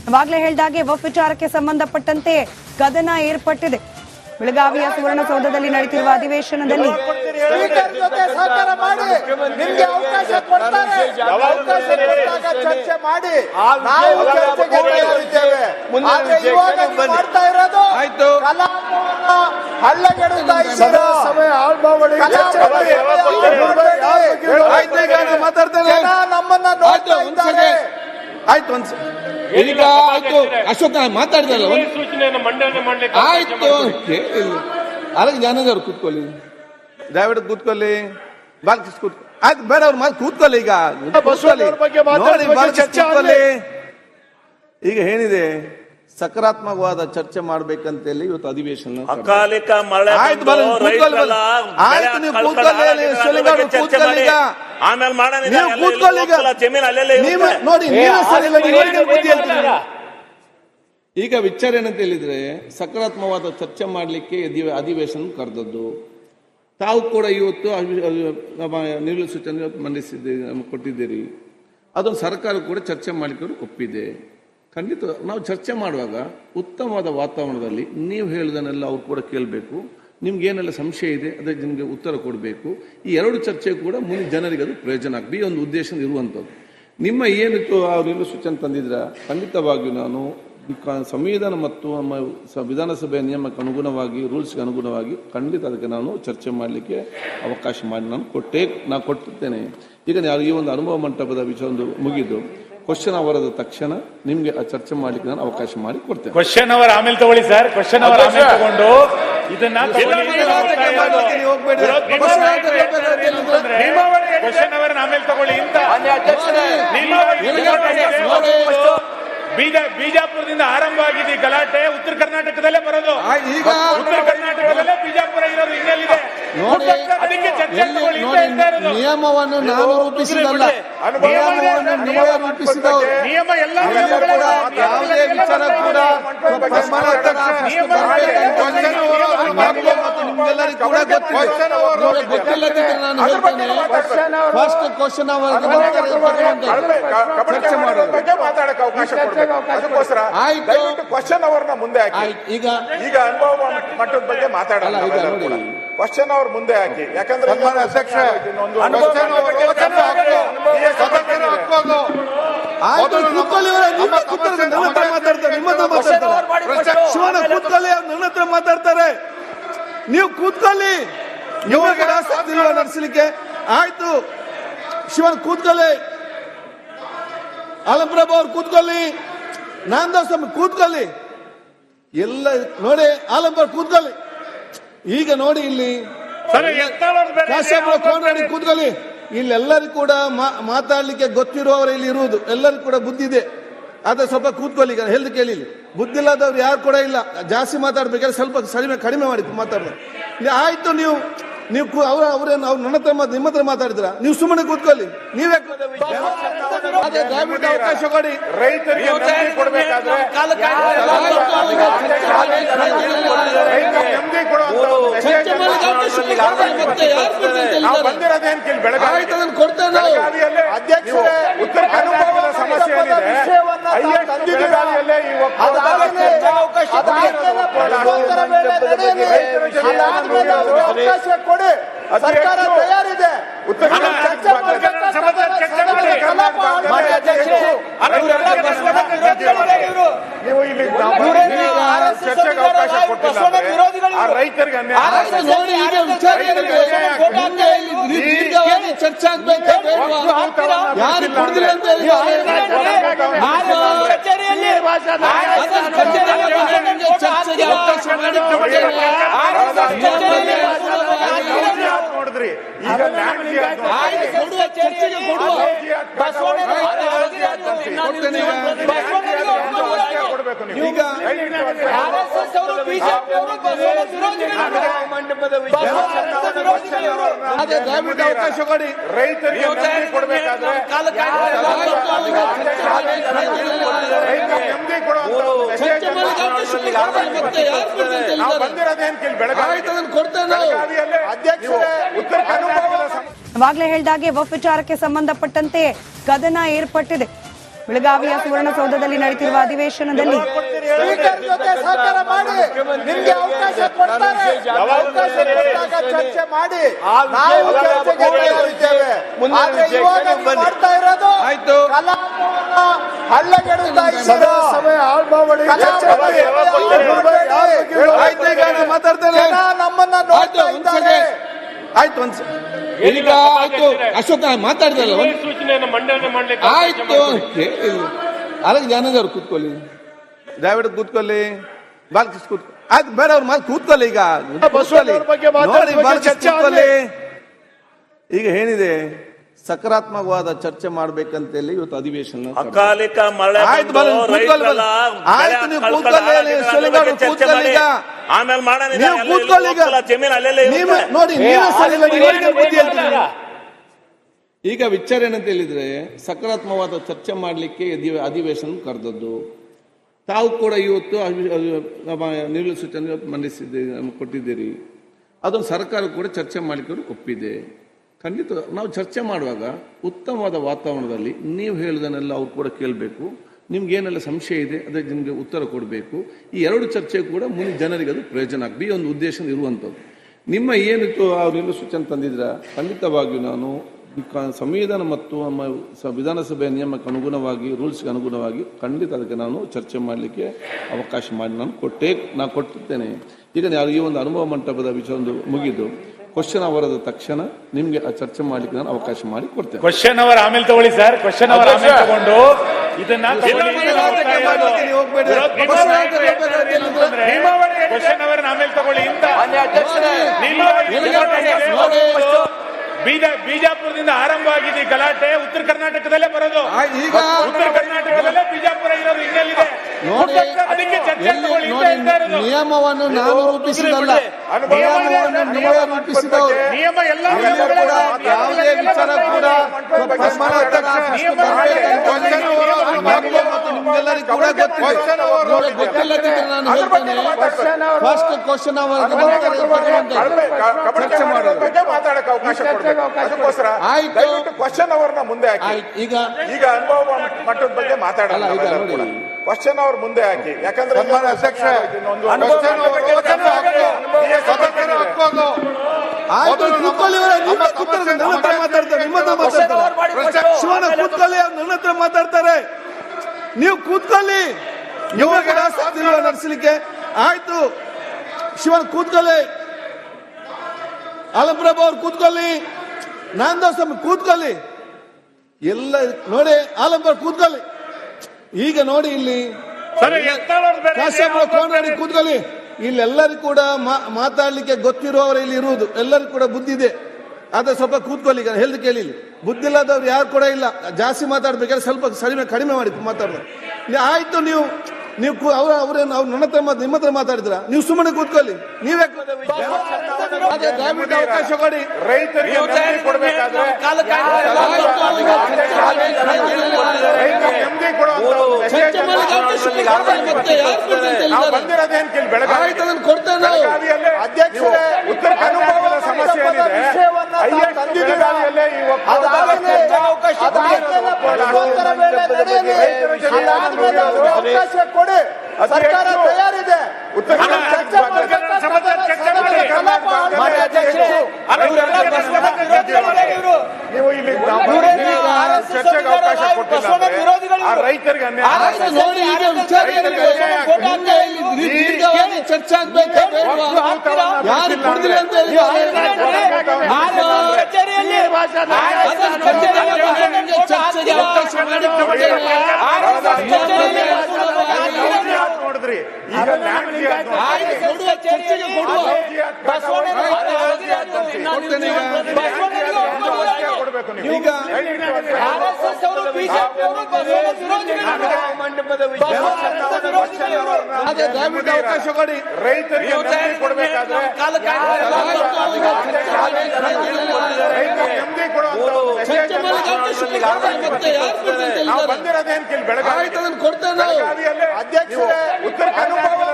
ಇವಾಗಲೇ ಹೇಳಿದಾಗೆ ವಫ್ ವಿಚಾರಕ್ಕೆ ಸಂಬಂಧಪಟ್ಟಂತೆ ಕದನ ಏರ್ಪಟ್ಟಿದೆ. ಬೆಳಗಾವಿಯ ಸುವರ್ಣಸೌಧದಲ್ಲಿ ನಡೆಯುತ್ತಿರುವ ಅಧಿವೇಶನದಲ್ಲಿ ಆಯ್ತು ಈಗ ಆಯ್ತು ಅಶೋಕ್ ಮಾತಾಡಿದಲ್ಲ ಆಯ್ತು ಅಲ್ಲ ಜ್ಞಾನದವ್ರು ಕೂತ್ಕೊಳ್ಳಿ ದಯವಿಟ್ಟು ಕೂತ್ಕೊಳ್ಳಿ ಬಾಲಕೃಷ್ಣ ಕೂತ್ಕೊಳ್ಳಿ ಆಯ್ತು ಬೇಡ ಅವ್ರ ಮಾತು ಕೂತ್ಕೊಳ್ಳಿ ಈಗ ನೋಡಿ ಕೂತ್ಕೊಳ್ಳಿ. ಈಗ ಏನಿದೆ ಸಕಾರಾತ್ಮಕವಾದ ಚರ್ಚೆ ಮಾಡ್ಬೇಕಂತೇಳಿ ಇವತ್ತು ಅಧಿವೇಶನ ಅಕಾಲಿಕ ಮಳೆ ಆಯ್ತು ಆಯ್ತು ನೀವು ಕೂತ್ಕೊಳ್ಳಿ ಆಮೇಲೆ ಮಾಡೋಣ ನೀವು ಕೂತ್ಕೊಳ್ಳಿ ಈಗ ನೋಡಿ ಈಗ ವಿಚಾರ ಏನಂತ ಹೇಳಿದ್ರೆ ಸಕಾರಾತ್ಮಕವಾದ ಚರ್ಚೆ ಮಾಡ್ಲಿಕ್ಕೆ ಅಧಿವೇಶನ ಕರೆದದ್ದು ತಾವು ಕೂಡ ಇವತ್ತು ನಿಲುವು ಸೂಚನೆ ಕೊಟ್ಟಿದ್ದೀರಿ. ಅದೊಂದು ಸರ್ಕಾರ ಕೂಡ ಚರ್ಚೆ ಮಾಡ್ಲಿಕ್ಕೆ ಒಪ್ಪಿದೆ. ಖಂಡಿತ ನಾವು ಚರ್ಚೆ ಮಾಡುವಾಗ ಉತ್ತಮವಾದ ವಾತಾವರಣದಲ್ಲಿ ನೀವು ಹೇಳಿದನ್ನೆಲ್ಲ ಅವ್ರು ಕೂಡ ಕೇಳಬೇಕು. ನಿಮ್ಗೆ ಏನೆಲ್ಲ ಸಂಶಯ ಇದೆ ಅದಕ್ಕೆ ನಿಮಗೆ ಉತ್ತರ ಕೊಡಬೇಕು. ಈ ಎರಡು ಚರ್ಚೆ ಕೂಡ ಮುಂದೆ ಜನರಿಗೆ ಅದು ಪ್ರಯೋಜನ ಆಗಲಿ ಒಂದು ಉದ್ದೇಶ ಇರುವಂಥದ್ದು. ನಿಮ್ಮ ಏನಿತ್ತು ನಿಲುವು ಸೂಚನೆ ತಂದಿದ್ರ ಖಂಡಿತವಾಗಿಯೂ ನಾನು ಸಂವಿಧಾನ ಮತ್ತು ನಮ್ಮ ವಿಧಾನಸಭೆಯ ನಿಯಮಕ್ಕೆ ಅನುಗುಣವಾಗಿ ರೂಲ್ಸ್ಗೆ ಅನುಗುಣವಾಗಿ ಖಂಡಿತ ಅದಕ್ಕೆ ನಾನು ಚರ್ಚೆ ಮಾಡಲಿಕ್ಕೆ ಅವಕಾಶ ಮಾಡಿ ನಾನು ಕೊಟ್ಟಿದ್ದೇನೆ. ಈಗ ಈ ಒಂದು ಅನುಭವ ಮಂಟಪದ ವಿಷಯ ಒಂದು ಮುಗಿದು ಕ್ವಶನ್ ಅವರದ ತಕ್ಷಣ ನಿಮ್ಗೆ ಚರ್ಚೆ ಮಾಡ್ಲಿಕ್ಕೆ ನಾನು ಅವಕಾಶ ಮಾಡಿ ಕೊಡ್ತೇನೆ. ಕ್ವಶನ್ ಅವರ್ ಆಮೇಲೆ ತಗೊಳ್ಳಿ ಸರ್. ಕ್ವಶನ್ ಅವರ್ ಆಮೇಲೆ ತಗೊಂಡು ಇದನ್ನ ಕ್ವಶನ್ ಅವರ್ ಆಮೇಲೆ ತಗೊಳ್ಳಿ ಅಂತ ಬಿಜಾಪುರದಿಂದ ಆರಂಭ ಆಗಿದೆ ಗಲಾಟೆ. ಉತ್ತರ ಕರ್ನಾಟಕದಲ್ಲೇ ಬರೋದು. ಈಗ ಉತ್ತರ ಕರ್ನಾಟಕದಲ್ಲೇ ಬಿಜಾಪುರ ಇರೋದು ಹಿನ್ನೆಲೆ ಅದಕ್ಕೆ ಚರ್ಚೆ ನಿಯಮವನ್ನು ನಾನು ರೂಪಿಸಿದಲ್ಲ, ನಿಯಮ ರೂಪಿಸಿದವರು. ನಿಯಮ ಎಲ್ಲ ಯಾವುದೇ ವಿಚಾರ ಕೂಡ ನಿಮ್ಗೆಲ್ಲರಿಗೂ ಕೂಡ ಗೊತ್ತಿಲ್ಲದಿದ್ದರೆ ನಾನು ಹೇಳ್ತೇನೆ. ಫಸ್ಟ್ ಕ್ವಶನ್ ಅವರ್ ಚರ್ಚೆ ಮಾಡೋದು ಕ್ವಶನ್ ಅವರ್ನ ಮುಂದೆ ಹಾಕಿ. ಈಗ ಅನುಭವ ಮಟ್ಟದ ಬಗ್ಗೆ ಮಾತಾಡಲ್ಲ. ಕ್ವಶನ್ ಅವರ್ ಮುಂದೆ ಹಾಕಿ. ಯಾಕಂದ್ರೆ ಅಧ್ಯಕ್ಷ ನನ್ನ ಹತ್ರ ಮಾತಾಡ್ತಾರೆ. ನೀವು ಕೂತ್ಕೊಳ್ಳಿ. ನಿಮಗೆ ಆಸಕ್ತಿ ನಡೆಸಲಿಕ್ಕೆ ಆಯ್ತು. ಶಿವನ್ ಕೂತ್ಕೊಳ್ಳಿ. ಆಲಂಪ್ರಭು ಅವ್ರು ಕೂತ್ಕೊಳ್ಳಿ. ನಾಮದಾಸ್ ಕೂತ್ಕೊಳ್ಳಿ. ಎಲ್ಲ ನೋಡಿ ಆಲಂಪ್ರ ಕೂತ್ಕೊಳ್ಳಿ. ಈಗ ನೋಡಿ ಇಲ್ಲಿ ಕಾಶಾಪುರ ಕೂತ್ಕೊಳ್ಳಿ. ಇಲ್ಲೆಲ್ಲರಿಗೂ ಕೂಡ ಮಾತಾಡ್ಲಿಕ್ಕೆ ಗೊತ್ತಿರುವವರು ಇಲ್ಲಿ ಇರುವುದು. ಎಲ್ಲರಿಗೂ ಕೂಡ ಬುದ್ಧಿ ಇದೆ. ಆದ್ರೆ ಸ್ವಲ್ಪ ಕೂತ್ಕೊಳ್ಳಿ. ಈಗ ಹೇಳ್ದು ಕೇಳಿ. ಬುದ್ಧಿ ಇಲ್ಲದವ್ರು ಯಾರು ಕೂಡ ಇಲ್ಲ. ಜಾಸ್ತಿ ಮಾತಾಡ್ಬೇಕಾದ್ರೆ ಸ್ವಲ್ಪ ಕಡಿಮೆ ಮಾಡಿ ಮಾತಾಡೋದು. ಆಯ್ತು. ನೀವು ಅವ್ರೇನು ಅವ್ರು ನನ್ನ ಹತ್ರ ನಿಮ್ಮ ಹತ್ರ ಮಾತಾಡಿದ್ರ? ನೀವು ಸುಮ್ಮನೆ ಕೂತ್ಕೊಳ್ಳಿ. ನೀವೇ ದಯವಿಟ್ಟು ಅವಕಾಶ ಕೊಡಿ. ರೈತರಿಗೆ ಕೊಡಬೇಕಾದ್ರೆ ಅಧ್ಯಕ್ಷರೇ ಉತ್ತರ ಕರ್ನಾಟಕದ ಸಮಸ್ಯೆ ಏನಿದೆ ಅವಕಾಶ ಕೊಡಿ. ಸರ್ಕಾರ ತಯಾರಿದೆ. ಉತ್ತರ ನೀವು ಇಲ್ಲಿ ಚರ್ಚೆಗೆ ಅವಕಾಶ ಕೊಟ್ಟಿಲ್ಲ. ರೈತರಿಗೆ ಚರ್ಚೆ ಆಗ್ಬೇಕು. ಯಾರು ಕೊಡುದಿಲ್ಲ ಅಂತ ಚರ್ಚೆಗೆ ಅವಕಾಶ ಮಾಡಿ ನೋಡಿದ್ರಿ. ಈಗ ದಯವಿಟ್ಟು ಅವಕಾಶ ಕೊಡಿ. ರೈತರಿಗೆ ಕೊಡಬೇಕಾದ್ರೆ ಇವಾಗಲೇ ಹೇಳಿದಾಗೆ ವಫ್ ವಿಚಾರಕ್ಕೆ ಸಂಬಂಧಪಟ್ಟಂತೆ ಕದನ ಏರ್ಪಟ್ಟಿದೆ. ಬೆಳಗಾವಿಯ ಸುವರ್ಣಸೌಧದಲ್ಲಿ ನಡೆಯುತ್ತಿರುವ ಅಧಿವೇಶನದಲ್ಲಿ ಸ್ಪೀಕರ್ ಜೊತೆ ಸಹಕಾರ ಮಾಡಿ, ನಿಮ್ಗೆ ಅವಕಾಶ ಕೊಡ್ತಾರೆ. ಅವಕಾಶ ಕೊಟ್ಟಾಗ ಚರ್ಚೆ ಮಾಡಿ, ನಾವು ಚರ್ಚೆಗೆ ತಯಾರಿದ್ದೇವೆ. ಆದ್ರೆ ಇವಾಗ ನೀವು ಮಾಡ್ತಾ ಇರೋದು ಕಲಾಪವನ್ನ ಹಳ್ಳಗೆಡುತ್ತಾ ಇದ್ದೀರಾ. ಜನ ನಮ್ಮನ್ನ ನೋಡ್ತಾ ಇದ್ದಾರೆ. ಆಯ್ತು ಈಗ ಆಯ್ತು ಅಶೋಕ ಮಾತಾಡಿದಲ್ಲ ಸೂಚನೆಯನ್ನು ಮಂಡನೆ ಮಾಡ್ಲಿಕ್ಕೆ ಆಯ್ತು ಅದಕ್ಕೆ ಜ್ಞಾನದವ್ರು ಕೂತ್ಕೊಳ್ಳಿ, ದಯವಿಟ್ಟು ಕೂತ್ಕೊಳ್ಳಿ, ಬಾಲಕೃಷ್ಣ ಕೂತ್ಕೊಳ್ಳಿ. ಆಯ್ತು ಬೇರೆ ಅವ್ರ ಮಾತು ಕೂತ್ಕೊಳ್ಳಿ. ಈಗ ನೋಡಿ ಬಾಲಕೃಷ್ಣ ಕೂತ್ಕೊಳ್ಳಿ. ಈಗ ಏನಿದೆ ಸಕಾರಾತ್ಮಕವಾದ ಚರ್ಚೆ ಮಾಡ್ಬೇಕಂತೇಳಿ ಇವತ್ತು ಅಧಿವೇಶನ ಅಕಾಲಿಕ ಮಳೆ ಆಯ್ತು ನೀವು ಕೂತ್ಕೊಳ್ಳಿ, ಕೂತ್ಕೊಳ್ಳಿ. ಈಗ ಆಮೇಲೆ ಮಾಡೋಣ. ನೀವು ಕೂತ್ಕೊಳ್ಳಿ. ಈಗ ಜಮೀನು ಅಲ್ಲೆಲ್ಲ ನೋಡಿ ಈಗ ವಿಚಾರ ಏನಂತ ಹೇಳಿದ್ರೆ ಸಕಾರಾತ್ಮಕವಾದ ಚರ್ಚೆ ಮಾಡಲಿಕ್ಕೆ ಅಧಿವೇಶನ ಕರೆದದ್ದು. ತಾವು ಕೂಡ ಇವತ್ತು ನಮ್ಮ ನಿಲುವು ಸೂಚನೆ ಇವತ್ತು ಕೊಟ್ಟಿದ್ದೀರಿ. ಅದನ್ನು ಸರ್ಕಾರ ಕೂಡ ಚರ್ಚೆ ಮಾಡಲಿಕ್ಕೆ ಒಪ್ಪಿದೆ. ಖಂಡಿತ ನಾವು ಚರ್ಚೆ ಮಾಡುವಾಗ ಉತ್ತಮವಾದ ವಾತಾವರಣದಲ್ಲಿ ನೀವು ಹೇಳಿದನ್ನೆಲ್ಲ ಅವ್ರು ಕೂಡ ಕೇಳಬೇಕು. ನಿಮ್ಗೆ ಏನೆಲ್ಲ ಸಂಶಯ ಇದೆ ಅದಕ್ಕೆ ನಿಮಗೆ ಉತ್ತರ ಕೊಡಬೇಕು. ಈ ಎರಡು ಚರ್ಚೆ ಕೂಡ ಮುಂದೆ ಜನರಿಗೆ ಅದು ಪ್ರಯೋಜನ ಆಗಬೇಕು. ಈ ಒಂದು ಉದ್ದೇಶ ಇರುವಂಥದ್ದು. ನಿಮ್ಮ ಏನಿತ್ತು ಅವ್ರೆಲ್ಲ ಸೂಚನೆ ತಂದಿದ್ರ ಖಂಡಿತವಾಗಿಯೂ ನಾನು ಸಂವಿಧಾನ ಮತ್ತು ನಮ್ಮ ವಿಧಾನಸಭೆಯ ನಿಯಮಕ್ಕೆ ಅನುಗುಣವಾಗಿ ರೂಲ್ಸ್ಗೆ ಅನುಗುಣವಾಗಿ ಖಂಡಿತ ಅದಕ್ಕೆ ನಾನು ಚರ್ಚೆ ಮಾಡಲಿಕ್ಕೆ ಅವಕಾಶ ಮಾಡಿ ನಾನು ಕೊಟ್ಟಿರ್ತೇನೆ. ಈಗ ಈ ಒಂದು ಅನುಭವ ಮಂಟಪದ ವಿಷಯ ಒಂದು ಮುಗಿದು ಕ್ವಶನ್ ಅವರದ ತಕ್ಷಣ ನಿಮ್ಗೆ ಆ ಚರ್ಚೆ ಮಾಡ್ಲಿಕ್ಕೆ ನಾನು ಅವಕಾಶ ಮಾಡಿ ಕೊಡ್ತೇನೆ. ಕ್ವಶನ್ ಅವರ್ ಆಮೇಲೆ ತಗೊಳ್ಳಿ ಸರ್. ಕ್ವಶನ್ ಅವರ್ ಆಮೇಲೆ ತಗೊಂಡು ಇದನ್ನ ಕ್ವಶನ್ ಅವರ್ ಆಮೇಲೆ ತಗೊಳ್ಳಿ ಅಂತ ಬಿಜಾಪುರದಿಂದ ಆರಂಭವಾಗಿದೆ ಗಲಾಟೆ. ಉತ್ತರ ಕರ್ನಾಟಕದಲ್ಲೇ ಬರೋದು. ಈಗ ಉತ್ತರ ಕರ್ನಾಟಕದಲ್ಲೇ ಬಿಜಾಪುರ ಇರೋದು ಹಿನ್ನೆಲೆ ಅದಕ್ಕೆ ಚರ್ಚೆ ತಗೊಳ್ಳಿ ಅಂತ ಹೇಳ್ತಾ ಇರೋದು. ನಿಯಮವನ್ನು ನಾನು ರೂಪಿಸಿದಲ್ಲ, ನಿಯಮ ರೂಪಿಸಿದವರು. ನಿಯಮ ಎಲ್ಲ ಯಾವುದೇ ವಿಚಾರ ಕೂಡ ನಿಮ್ಗೆಲ್ಲರಿಗೂ ಕೂಡ ಗೊತ್ತಿಲ್ಲದಿದ್ರೆ ನಾನು ಹೇಳ್ತೇನೆ. ಫಸ್ಟ್ ಕ್ವಶನ್ ಅವರಿಗೆ ಚರ್ಚೆ ಮಾಡೋದು. ಅವಕಾಶ ಕೊಡಬೇಕು. ಅದಕ್ಕೋಸ್ಕರ ಕ್ವಶನ್ ಅವರ್ನ ಮುಂದೆ ಹಾಕಿ. ಈಗ ಅನುಭವ ಮಟ್ಟದ ಬಗ್ಗೆ ಮಾತಾಡಲ್ಲ. ಕ್ವಶನ್ ಅವರ್ ಮುಂದೆ ಹಾಕಿ. ಯಾಕಂದ್ರೆ ಅಧ್ಯಕ್ಷ ನನ್ನ ಹತ್ರ ಮಾತಾಡ್ತಾರೆ. ನೀವು ಕೂತ್ಕೊಳ್ಳಿ. ನಡೆಸಲಿಕ್ಕೆ ಆಯ್ತು. ಶಿವನ್ ಕೂತ್ಕೊಳ್ಳಿ. ಆಲಂಪ್ರಭು ಅವ್ರು ಕೂತ್ಕೊಳ್ಳಿ. ನಾಂದೋಸ್ವಾಮಿ ಕೂತ್ಕೊಳ್ಳಿ. ಎಲ್ಲ ನೋಡಿ ಆಲಂಪ್ರಭು ಕೂತ್ಕೊಳ್ಳಿ. ಈಗ ನೋಡಿ ಇಲ್ಲಿ ಕೋನರಾಡಿ ಕೂತ್ಕೊಳ್ಳಿ. ಇಲ್ಲೆಲ್ಲರಿಗೂ ಕೂಡ ಮಾತಾಡ್ಲಿಕ್ಕೆ ಗೊತ್ತಿರುವವರು ಇಲ್ಲಿ ಇರುವುದು. ಎಲ್ಲರಿಗೂ ಕೂಡ ಬುದ್ಧಿ ಇದೆ. ಆದ್ರೆ ಸ್ವಲ್ಪ ಕೂತ್ಕೊಳ್ಳಿ. ಈಗ ಹೇಳ್ದು ಕೇಳಿ. ಬುದ್ಧಿ ಇಲ್ಲದವ್ರು ಯಾರು ಕೂಡ ಇಲ್ಲ. ಜಾಸ್ತಿ ಮಾತಾಡ್ಬೇಕಾದ್ರೆ ಸ್ವಲ್ಪ ಕಡಿಮೆ ಮಾಡಿ ಮಾತಾಡ್ತಾರೆ. ಆಯ್ತು ನೀವು ಅವ್ರೇನು ಅವ್ರು ನನ್ನ ಹತ್ರ ನಿಮ್ಮ ಹತ್ರ ಮಾತಾಡಿದ್ರ? ನೀವು ಸುಮ್ಮನೆ ಕೂತ್ಕೊಳ್ಳಿ. ನೀವೇ ದಯವಿಟ್ಟು ಅವಕಾಶ ಕೊಡಿ. ರೈತರಿಗೆ ಕೊಡಬೇಕಾದ್ರೆ ಬಂದಿರೋದೇನು ಕೇಳಿ ಬೆಳಗಾವಿಯಲ್ಲಿ ಅಧ್ಯಕ್ಷರೇ ಉತ್ತರ ಕರ್ನಾಟಕದ ಸಮಸ್ಯೆ ಏನಿದೆ ಅವಕಾಶ ಕೊಡಿ. ಸರ್ಕಾರ ತಯಾರಿದೆ. ಉತ್ತರ ನೀವು ಇಲ್ಲಿ ಚರ್ಚೆಗೆ ಅವಕಾಶ ಕೊಟ್ಟಿಲ್ಲ. ರೈತರಿಗೆ ಚರ್ಚೆ ಆಗ್ಬೇಕು. ಯಾರು ಕೊಡ್ದಿಲ್ಲ ಅಂತ ಹೇಳಿ ಚರ್ಚೆಗೆ ಅವಕಾಶ ಮಾಡಿ ನೋಡಿದ್ರಿ. ಈಗ ಕೊಡಬೇಕು ನೀವು. ದಯವಿಟ್ಟು ಅವಕಾಶ ಕೊಡಿ. ರೈತರಿಗೆ ಕೊಡಬೇಕಾದ್ರೆ ಬಂದಿರೋದೇನು ಕೇಳಿ ಬೆಳಗಾವಿಯಲ್ಲಿ ಕೊಡ್ತೇನೆ. ಅಧ್ಯಕ್ಷರೇ ಉತ್ತರ ಕರ್ನಾಟಕದ